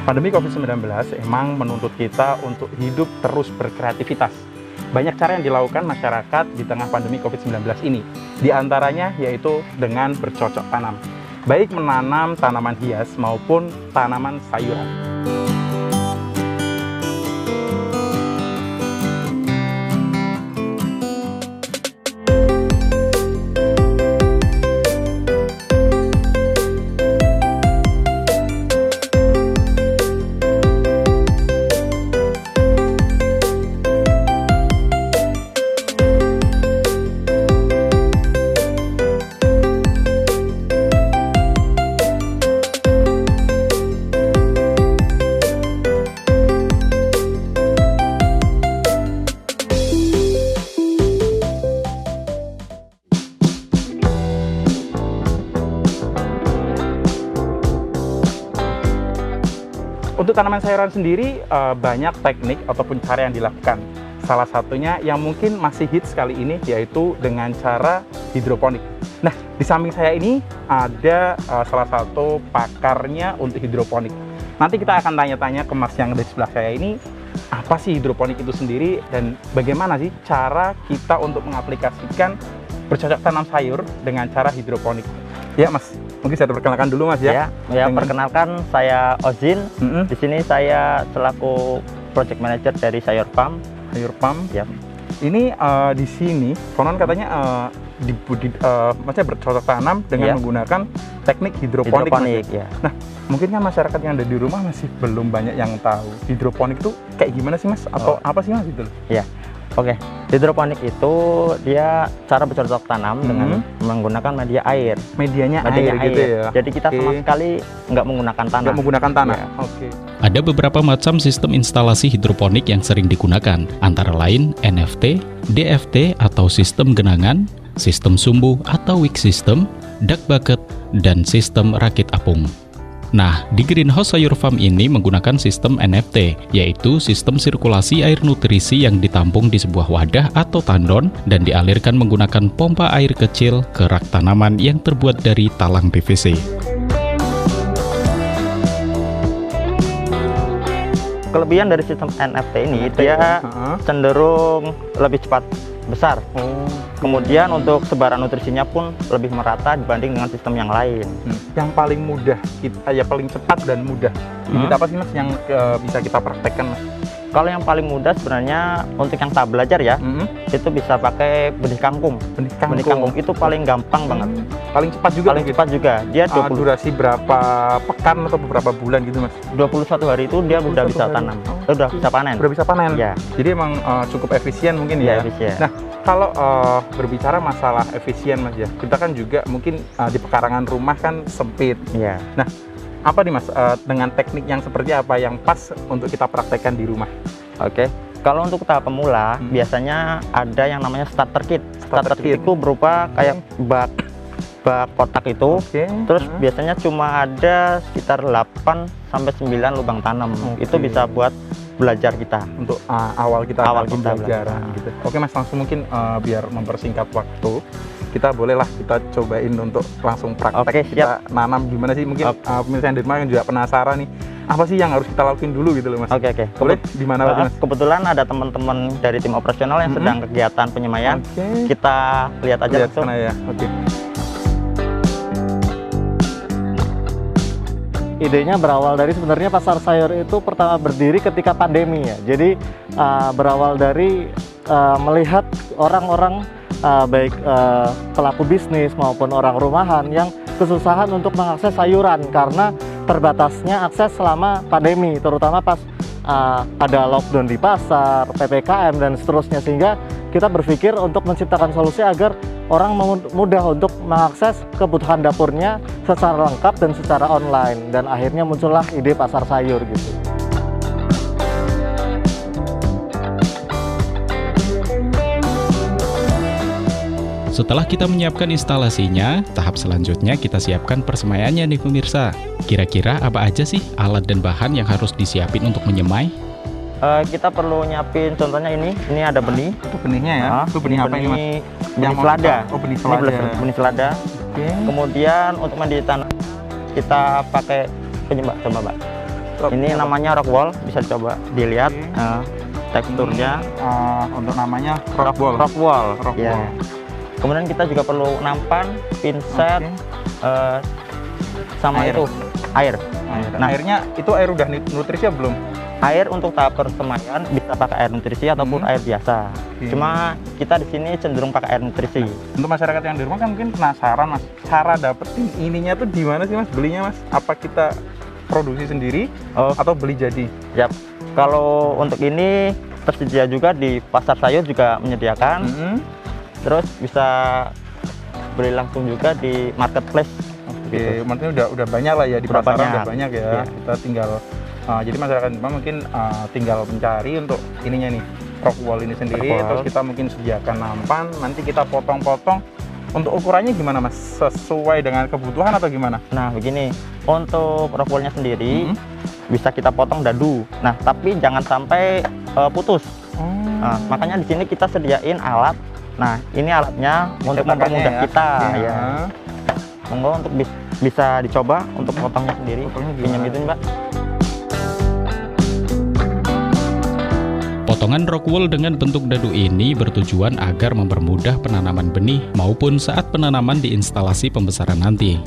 Pandemi COVID-19 emang menuntut kita untuk hidup terus berkreativitas. Banyak cara yang dilakukan masyarakat di tengah pandemi COVID-19 ini. Di antaranya yaitu dengan bercocok tanam. Baik menanam tanaman hias maupun tanaman sayuran. Untuk tanaman sayuran sendiri banyak teknik ataupun cara yang dilakukan. Salah satunya yang mungkin masih hits kali ini yaitu dengan cara hidroponik. Nah, di samping saya ini ada salah satu pakarnya untuk hidroponik. Nanti kita akan tanya-tanya ke Mas yang ada di sebelah saya ini, apa sih hidroponik itu sendiri dan bagaimana sih cara kita untuk mengaplikasikan bercocok tanam sayur dengan cara hidroponik. Ya, Mas. Mungkin saya perkenalkan dulu, Mas ya. Perkenalkan, saya Ozin. Di sini saya selaku project manager dari Sayur Farm. Sayur Farm. Ya. Ini di sini konon katanya maksudnya bercocok tanam dengan menggunakan teknik hidroponik. Ya. Nah, mungkin kan masyarakat yang ada di rumah masih belum banyak yang tahu hidroponik itu kayak gimana sih, Mas? Atau apa sih, Mas, gitu loh? Ya. Oke, hidroponik itu dia cara bercocok tanam dengan menggunakan media air. Medianya air gitu ya. Jadi kita sama sekali nggak menggunakan tanah. Nggak menggunakan tanah. Ya. Oke. Ada beberapa macam sistem instalasi hidroponik yang sering digunakan, antara lain NFT, DFT atau sistem genangan, sistem sumbu atau wick system, duct bucket, dan sistem rakit apung. Nah, di greenhouse Sayur Farm ini menggunakan sistem NFT, yaitu sistem sirkulasi air nutrisi yang ditampung di sebuah wadah atau tandon dan dialirkan menggunakan pompa air kecil ke rak tanaman yang terbuat dari talang PVC. Kelebihan dari sistem NFT ini, dia cenderung lebih cepat besar. Kemudian untuk sebaran nutrisinya pun lebih merata dibanding dengan sistem yang lain. Yang paling mudah, paling cepat dan mudah. Ini apa sih, Mas, yang bisa kita praktekkan, Mas? Kalau yang paling mudah sebenarnya untuk yang tahap belajar ya, itu bisa pakai benih kangkung. Benih kangkung itu paling gampang banget. Paling cepat juga. Paling cepat juga. Dia durasi berapa pekan atau beberapa bulan gitu, Mas? 21 hari itu dia udah bisa tanam. Udah bisa panen. Udah bisa panen. Ya. Jadi emang cukup efisien mungkin ya. Efisien. Nah, kalau berbicara masalah efisien, Mas ya, kita kan juga mungkin di pekarangan rumah kan sempit. Iya. Nah, apa nih, Mas, dengan teknik yang seperti apa yang pas untuk kita praktekkan di rumah? Oke. Kalau untuk tahap pemula, biasanya ada yang namanya starter kit. Starter kit itu berupa kayak bak kotak itu. Terus biasanya cuma ada sekitar 8 sampai 9 lubang tanam. Itu bisa buat belajar kita untuk awal kita belajar gitu. Oke, Mas, langsung mungkin biar mempersingkat waktu, kita bolehlah kita cobain untuk langsung praktek. Kita nanam gimana sih, mungkin pemirsa yang di rumah yang juga penasaran nih, apa sih yang harus kita lakuin dulu gitu loh, Mas? Oke. Boleh di mana, Mas? Kebetulan ada teman-teman dari tim operasional yang sedang kegiatan penyemaian. Kita lihat aja langsung. Ya. Idenya berawal dari sebenarnya pasar sayur itu pertama berdiri ketika pandemi ya. Jadi berawal dari melihat orang-orang baik pelaku bisnis maupun orang rumahan yang kesusahan untuk mengakses sayuran karena terbatasnya akses selama pandemi, terutama pas ada lockdown di pasar, PPKM dan seterusnya, sehingga kita berpikir untuk menciptakan solusi agar orang mudah untuk mengakses kebutuhan dapurnya secara lengkap dan secara online, dan akhirnya muncullah ide pasar sayur gitu. Setelah kita menyiapkan instalasinya, tahap selanjutnya kita siapkan persemaiannya nih pemirsa. Kira-kira apa aja sih alat dan bahan yang harus disiapin untuk menyemai? Kita perlu nyiapin, contohnya ini ada benih. Itu benihnya ya? Itu benih apa ini, Mas? Benih selada. Oh, benih selada. Ini benih selada. Kemudian untuk media tanah kita pakai penyembah, coba Mbak. Ini namanya Rockwall, bisa coba dilihat teksturnya. Untuk namanya Rockwall. Rockwall. Rockwall. Ya. Kemudian kita juga perlu nampan, pinset, sama Air. itu air. Nah, Airnya itu air udah nutrisi belum? air untuk tahap persemaian bisa pakai air nutrisi ataupun air biasa. Cuma kita di sini cenderung pakai air nutrisi. Untuk masyarakat yang di rumah kan mungkin penasaran Mas, cara dapetin ininya tuh di mana sih Mas belinya Mas? Apa kita produksi sendiri atau beli jadi? Yap. Kalau untuk ini tersedia juga di pasar sayur juga menyediakan. Terus bisa beli langsung juga di marketplace. Oke, maksudnya udah banyak lah ya di Udah pasaran, banyak. udah banyak ya. Iya. Kita tinggal jadi masyarakat Jepang mungkin tinggal mencari untuk ininya nih Rockwall ini sendiri. Rockwall. Terus kita mungkin sediakan nampan, nanti kita potong-potong. Untuk ukurannya gimana Mas? Sesuai dengan kebutuhan atau gimana? Nah, begini. Untuk Rockwallnya sendiri bisa kita potong dadu. Nah, tapi jangan sampai putus. Nah, makanya di sini kita sediain alat. Nah, ini alatnya untuk mempermudah kita ya. Monggo untuk bisa dicoba untuk potongnya sendiri. Pinjam itu Mbak. Potongan Rockwall dengan bentuk dadu ini bertujuan agar mempermudah penanaman benih maupun saat penanaman di instalasi pembesaran nanti.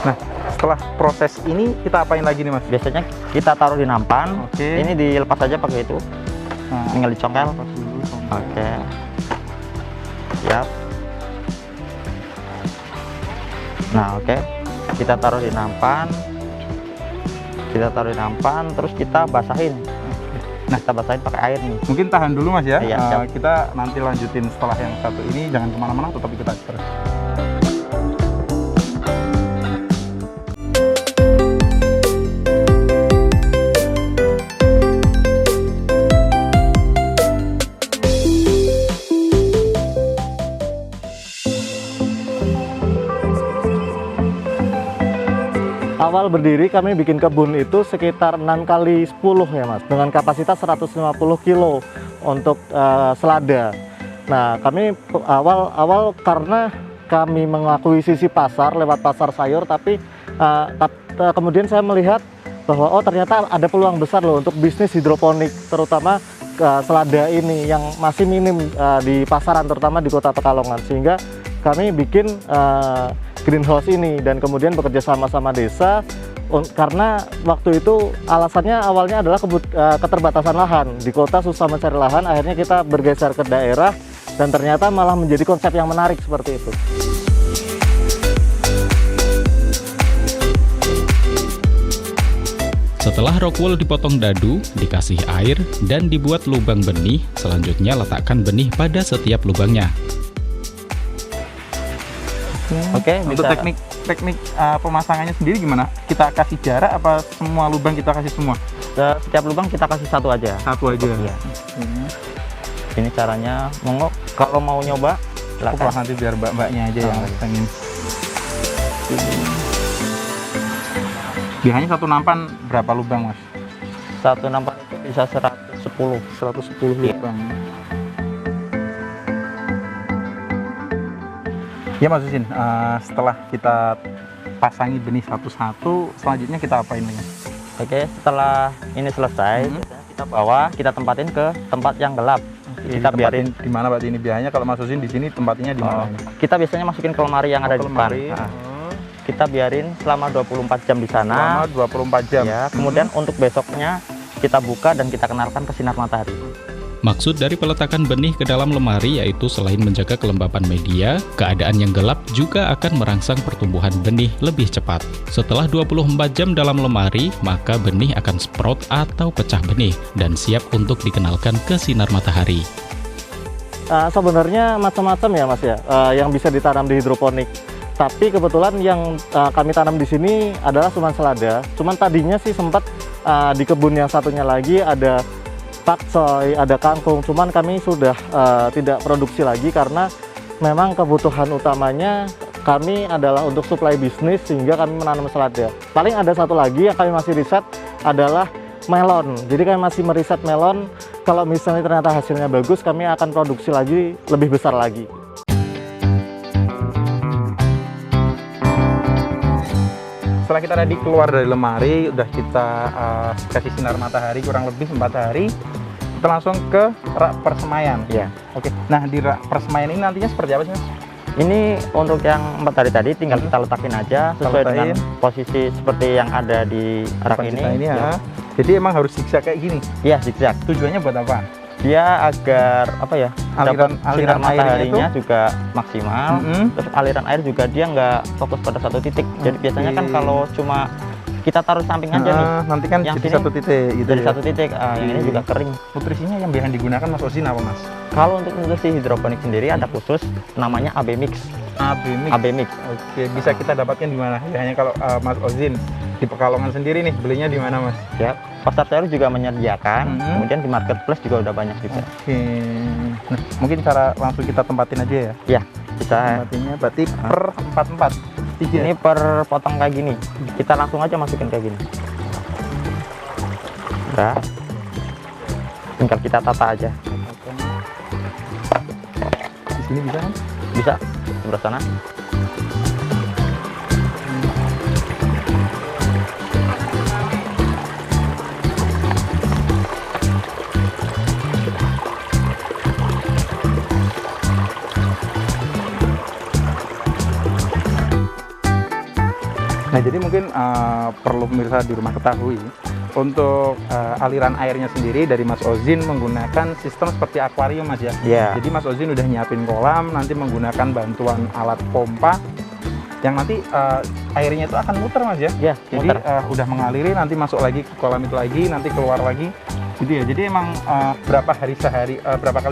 Nah, setelah proses ini kita apain lagi nih Mas? Biasanya kita taruh di nampan. Oke. Ini dilepas aja pakai itu. Tinggal dicongkel. Oke. Siap. Nah, oke. Kita taruh di nampan. Terus kita basahin. Nah, kita basahin pakai air nih. Mungkin tahan dulu Mas ya. Iya, siap. Kita nanti lanjutin setelah yang satu ini. Jangan kemana-mana, tetap kita terus. Awal berdiri kami bikin kebun itu sekitar 6 kali 10 ya Mas, dengan kapasitas 150 kilo untuk selada. Nah, kami awal karena kami mengakuisisi pasar lewat pasar sayur, tapi kemudian saya melihat bahwa oh ternyata ada peluang besar loh untuk bisnis hidroponik, terutama selada ini yang masih minim di pasaran, terutama di Kota Pekalongan, sehingga kami bikin greenhouse ini dan kemudian bekerja sama desa karena waktu itu alasannya awalnya adalah keterbatasan lahan. Di kota susah mencari lahan, akhirnya kita bergeser ke daerah dan ternyata malah menjadi konsep yang menarik seperti itu. Setelah Rockwall dipotong dadu, dikasih air, dan dibuat lubang benih, selanjutnya letakkan benih pada setiap lubangnya. Oke, Untuk bisa. teknik pemasangannya sendiri gimana? Kita kasih jarak apa semua lubang kita kasih semua? Setiap lubang kita kasih satu aja. Satu aja. Iya. Ini caranya, monggo kalau mau nyoba Cukup silakan. lah, nanti biar mbak-mbaknya aja yang pengen. Biasanya satu nampan berapa lubang Mas? Satu nampan itu bisa 110. 110 Iya. lubang. Ya Mas Husin, setelah kita pasangi benih satu-satu, selanjutnya kita apain lagi? Oke, setelah ini selesai, biasanya kita bawa, kita tempatin ke tempat yang gelap. Kita biarin. Di mana Pak ini? Biasanya kalau Mas Husin di sini tempatnya di mana? Kita biasanya masukin ke lemari yang ada di depan. Nah, kita biarin selama 24 jam di sana. Selama 24 jam. Ya, kemudian untuk besoknya kita buka dan kita kenalkan ke sinar matahari. Maksud dari peletakan benih ke dalam lemari yaitu selain menjaga kelembapan media, keadaan yang gelap juga akan merangsang pertumbuhan benih lebih cepat. Setelah 24 jam dalam lemari, maka benih akan sprout atau pecah benih dan siap untuk dikenalkan ke sinar matahari. Sebenarnya macam-macam ya Mas ya, yang bisa ditanam di hidroponik. Tapi kebetulan yang kami tanam di sini adalah suman selada. Cuman tadinya sih sempat di kebun yang satunya lagi ada pakcoy, ada kangkung, cuman kami sudah tidak produksi lagi karena memang kebutuhan utamanya kami adalah untuk supply bisnis, sehingga kami menanam selada. Paling ada satu lagi yang kami masih riset adalah melon. Jadi kami masih meriset melon, kalau misalnya ternyata hasilnya bagus, kami akan produksi lagi lebih besar lagi. setelah kita tadi keluar dari lemari, udah kita kasih sinar matahari kurang lebih 4 hari, kita langsung ke rak persemaian. Ya. Oke. Nah, di rak persemaian ini nantinya seperti apa sih, Mas? Ini untuk yang 4 hari tadi tinggal kita letakin aja sesuai dengan letakin. posisi seperti yang ada di rak Depan ini. kita ya. Ya. Jadi emang harus zigzag kayak gini. Iya, zigzag. Tujuannya buat apa? Dia agar apa ya? Aliran dapat sinar airnya mataharinya juga maksimal. Mm-mm. Terus aliran air juga dia nggak fokus pada satu titik. Jadi Oke. biasanya kan kalau cuma kita taruh samping aja nih, Nanti kan Yang jadi sini satu titik gitu dari ya. satu titik, yang ini juga kering. Nutrisinya yang biasa digunakan Mas Ozin apa, Mas? Kalau untuk nutrisi hidroponik sendiri ada khusus namanya AB Mix. AB Mix. AB Mix. Oke, bisa kita dapatkan di mana? Ya, hanya kalau Mas Ozin di Pekalongan sendiri nih, belinya di mana, Mas? Ya, pasar sayur juga menyediakan. Mhm. Kemudian di marketplace juga udah banyak juga. Oke. Nah, mungkin cara langsung kita tempatin aja ya. Ya, bisa. Tempatinnya berarti per 4 3. Ini per potong kayak gini. Kita langsung aja masukin kayak gini. Udah. Tinggal kita tata aja. Di sini bisa kan? Bisa sebelah sana. Nah, jadi mungkin perlu pemirsa di rumah ketahui untuk aliran airnya sendiri dari Mas Ozin menggunakan sistem seperti akuarium, Mas ya. Ya. Jadi Mas Ozin udah nyiapin kolam, nanti menggunakan bantuan alat pompa yang nanti airnya itu akan muter, Mas ya. Ya, Jadi muter. udah mengaliri, nanti masuk lagi ke kolam itu lagi, nanti keluar lagi, gitu ya. Jadi emang berapa kali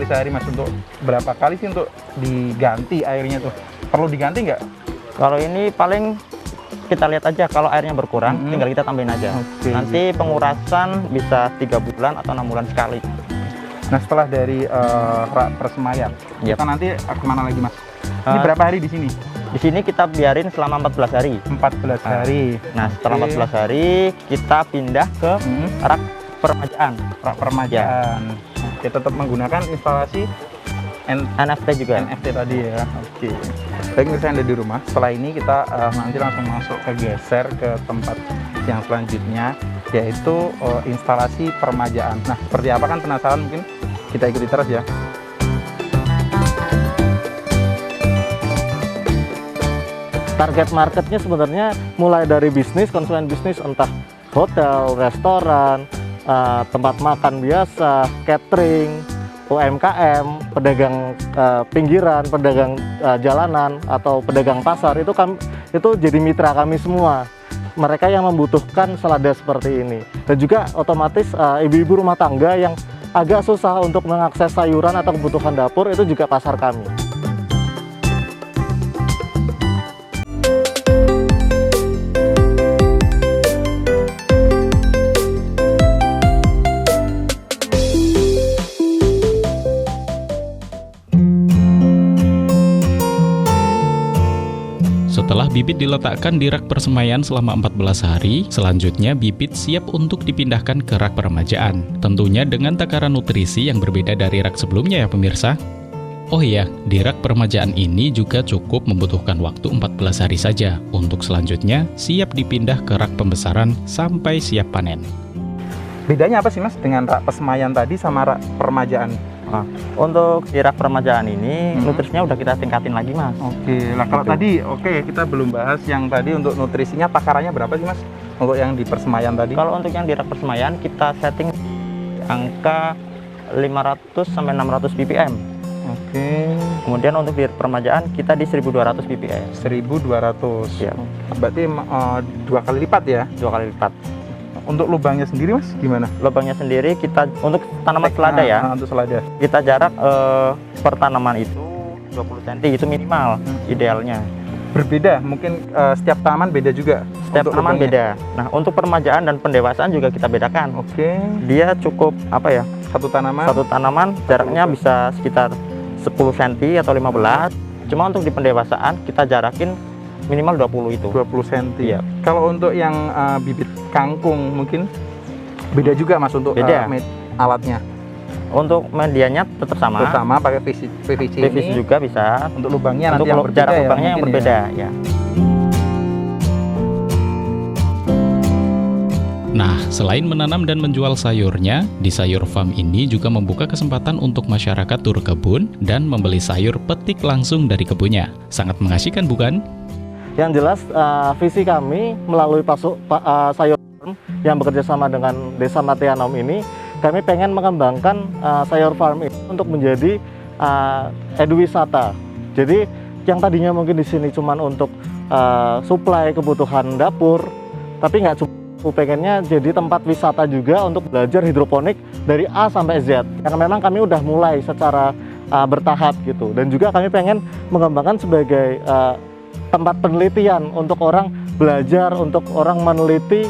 sehari Mas, untuk berapa kali sih untuk diganti airnya tuh? Perlu diganti nggak? Kalau ini paling kita lihat aja, kalau airnya berkurang Mhm. tinggal kita tambahin aja. Oke. Nanti pengurasan bisa 3 bulan atau 6 bulan sekali. Nah, setelah dari rak persemaian, Yap. kita nanti kemana lagi, Mas? Ini Eh, berapa hari di sini? Di sini kita biarin selama 14 hari. 14 hari. Nah, setelah Oke. 14 hari kita pindah ke rak permajaan. Rak permajaan. Oke, tetap menggunakan instalasi NFT juga. NFT tadi ya. Oke. Baik, pemirsa yang ada di rumah, setelah ini kita nanti langsung masuk ke geser ke tempat yang selanjutnya, yaitu instalasi permajaan. Nah, seperti apa kan penasaran, mungkin kita ikuti terus ya. Target marketnya sebenarnya mulai dari bisnis, konsumen bisnis, entah hotel, restoran, tempat makan biasa, catering, UMKM, pedagang pinggiran, pedagang jalanan, atau pedagang pasar, itu jadi mitra kami semua. Mereka yang membutuhkan selada seperti ini. Dan juga otomatis ibu-ibu rumah tangga yang agak susah untuk mengakses sayuran atau kebutuhan dapur, itu juga pasar kami. Setelah bibit diletakkan di rak persemaian selama 14 hari, selanjutnya bibit siap untuk dipindahkan ke rak peremajaan. Tentunya dengan takaran nutrisi yang berbeda dari rak sebelumnya ya pemirsa. Oh iya, di rak peremajaan ini juga cukup membutuhkan waktu 14 hari saja. Untuk selanjutnya, siap dipindah ke rak pembesaran sampai siap panen. Bedanya apa sih, Mas, dengan rak persemaian tadi sama rak peremajaan? Nah, untuk di rak peremajaan ini nutrisinya udah kita tingkatin lagi, Mas. Oke, nah kalau Gitu. tadi kita belum bahas yang tadi untuk nutrisinya, takarannya berapa sih, Mas? Untuk yang di persemaian tadi? Kalau untuk yang di rak persemaian kita setting angka 500 sampai 600 ppm. Oke, Kemudian untuk di peremajaan kita di 1200 ppm. 1200. Siap. Berarti 2 kali lipat ya? 2 kali lipat. Untuk lubangnya sendiri, Mas, gimana? Lubangnya sendiri kita untuk tanaman selada ya. Untuk selada. Kita jarak per tanaman itu 20 cm itu minimal idealnya. Berbeda, mungkin setiap tanaman beda juga. Setiap untuk tanaman lubangnya. beda. Nah, untuk peremajaan dan pendewasaan juga kita bedakan. Oke, Dia cukup apa ya? satu tanaman. Satu tanaman jaraknya bisa sekitar 10 cm atau 15. Cuma untuk di pendewasaan kita jarakin minimal 20 itu. 20 cm. Iya. Kalau untuk yang bibit kangkung mungkin beda juga, Mas, untuk Beda. alatnya. Untuk medianya tetap sama. Terutama pakai PVC PVC ini. juga bisa. Untuk lubangnya Untuk nanti yang berbeda jarak ya, lubangnya yang mungkin berbeda ya. Nah, selain menanam dan menjual sayurnya, di Sayur Farm ini juga membuka kesempatan untuk masyarakat tur kebun dan membeli sayur petik langsung dari kebunnya. Sangat mengasihkan, bukan? Yang jelas visi kami melalui Sayur Farm yang bekerja sama dengan Desa Matianom ini, kami pengen mengembangkan Sayur Farm ini untuk menjadi eduwisata. Jadi yang tadinya mungkin di sini cuman untuk suplai kebutuhan dapur, tapi nggak cuma pengennya jadi tempat wisata juga untuk belajar hidroponik dari A sampai Z. Yang memang kami udah mulai secara bertahap gitu. Dan juga kami pengen mengembangkan sebagai tempat penelitian untuk orang belajar, untuk orang meneliti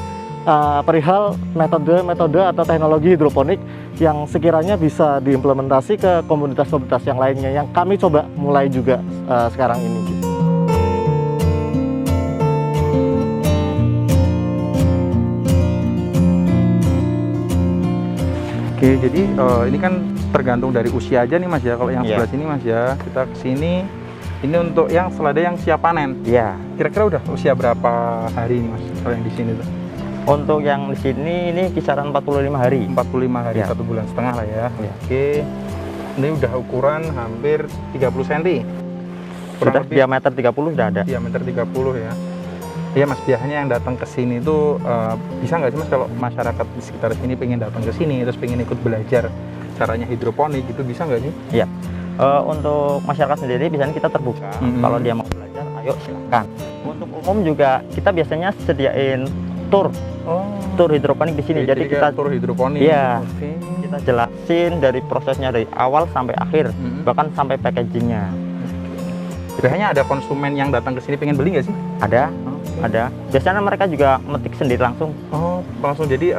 perihal metode-metode atau teknologi hidroponik yang sekiranya bisa diimplementasi ke komunitas-komunitas yang lainnya, yang kami coba mulai juga sekarang ini gitu. Oke, jadi ini kan tergantung dari usia aja nih Mas ya. Kalau yang sebelah sini Mas ya, kita kesini. Ini untuk yang selada yang siap panen. Iya. Kira-kira udah usia berapa hari ini Mas? Kalau yang di sini tuh? Untuk yang di sini ini kisaran 45 hari. 45 hari, Ya. 1 bulan setengah lah ya. Ya. Oke. Ini udah ukuran hampir 30 cm. Sudah diameter 30 sudah ada. Diameter 30 ya. Iya Mas, biasanya yang datang ke sini tuh bisa nggak sih Mas kalau masyarakat di sekitar sini pengen datang ke sini terus pengen ikut belajar caranya hidroponik gitu, bisa nggak sih? Iya. Untuk masyarakat sendiri biasanya kita terbuka. Kalau dia mau belajar, ayo silakan. Untuk umum juga kita biasanya sediain tur hidroponik di sini. Jadi kita tur hidroponik. Iya. Oke. Kita jelasin dari prosesnya dari awal sampai akhir, bahkan sampai packagingnya. Biasanya ada konsumen yang datang ke sini pengen beli nggak sih? Ada. Biasanya mereka juga metik sendiri langsung. Oh, langsung jadi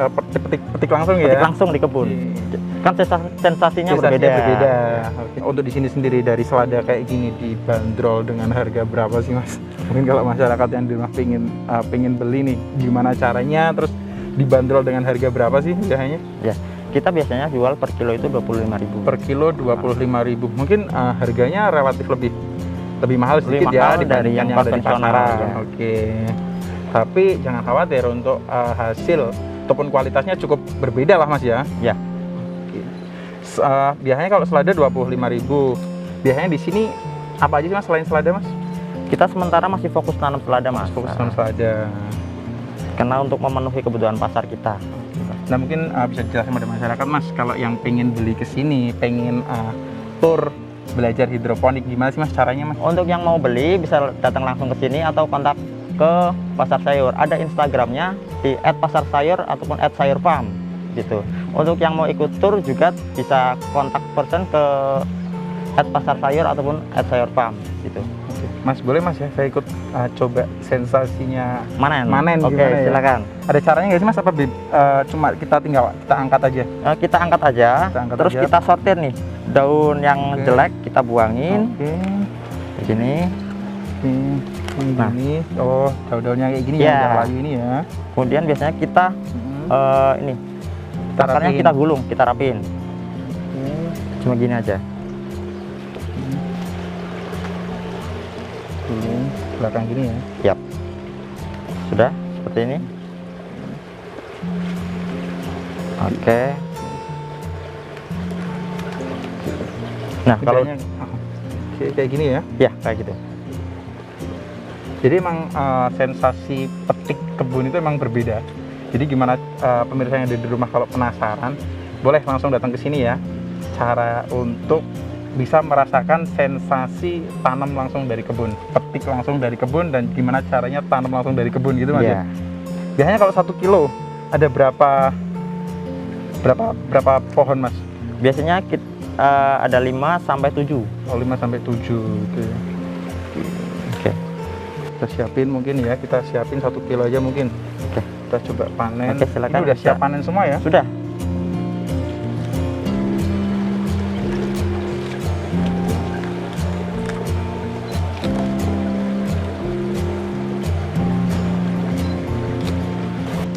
petik langsung ya? Petik langsung di kebun. Kan sensasinya berbeda. Oke. Untuk di sini sendiri dari selada kayak gini dibanderol dengan harga berapa sih Mas? Mungkin kalau masyarakat yang di rumah pengen beli nih, gimana caranya? Terus dibanderol dengan harga berapa sih biasanya? Ya, kita biasanya jual per kilo itu 25.000. Per kilo 25.000. Mungkin harganya relatif lebih mahal sedikit ya dari yang ada di konvensional. pasaran. Ya. Oke. Tapi jangan khawatir untuk hasil ataupun kualitasnya cukup berbeda lah Mas ya. Ya. Oke. Biasanya kalau selada 25.000. Biasanya di sini apa aja sih Mas selain selada Mas? Kita sementara masih fokus tanam selada Mas. Fokus tanam selada. Karena untuk memenuhi kebutuhan pasar kita. Nah mungkin bisa dijelaskan pada masyarakat Mas, kalau yang pengen beli ke sini, pengen tur belajar hidroponik, gimana sih Mas caranya Mas? Untuk yang mau beli bisa datang langsung ke sini atau kontak ke Pasar Sayur. Ada Instagramnya di @pasarsayur ataupun @sayurfarm gitu. Untuk yang mau ikut tur juga bisa kontak person ke @pasarsayur ataupun @sayurfarm gitu. Oke. Mas boleh Mas ya, saya ikut coba sensasinya Manen. Oke, gimana ya? silakan. Ada caranya nggak sih Mas? Apa cuma kita angkat aja? Kita angkat aja, terus kita sortir nih daun yang jelek kita buangin. Oke. Begini. Nah. Ini daun-daunnya kayak gini Ya. ya, yang layu ini ya. Kemudian biasanya kita ini akarnya rapiin. kita gulung, kita rapiin. Cuma gini aja. Gulung belakang gini ya. Yap. Sudah seperti ini. Oke. Nah, kalau kayak gini ya. ya kayak gitu. Jadi emang sensasi petik kebun itu emang berbeda. Jadi gimana pemirsa yang ada di rumah kalau penasaran, boleh langsung datang ke sini ya. Cara untuk bisa merasakan sensasi tanam langsung dari kebun, petik langsung dari kebun, dan gimana caranya tanam langsung dari kebun gitu Mas. Iya. Biasanya kalau 1 kilo ada berapa pohon Mas? Biasanya kita ada 5 sampai 7. Oh, 5 sampai 7. Oke. Kita siapin mungkin ya, kita siapin 1 kilo aja mungkin. Oke. Kita coba panen. Oke, silakan. Ini udah siap panen semua ya? Sudah.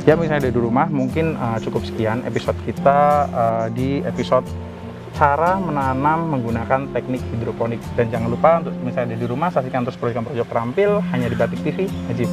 Ya misalnya dari rumah mungkin cukup sekian episode kita di episode cara menanam menggunakan teknik hidroponik. Dan jangan lupa untuk misalnya di rumah saksikan terus program-program terampil hanya di Batik TV. Najib.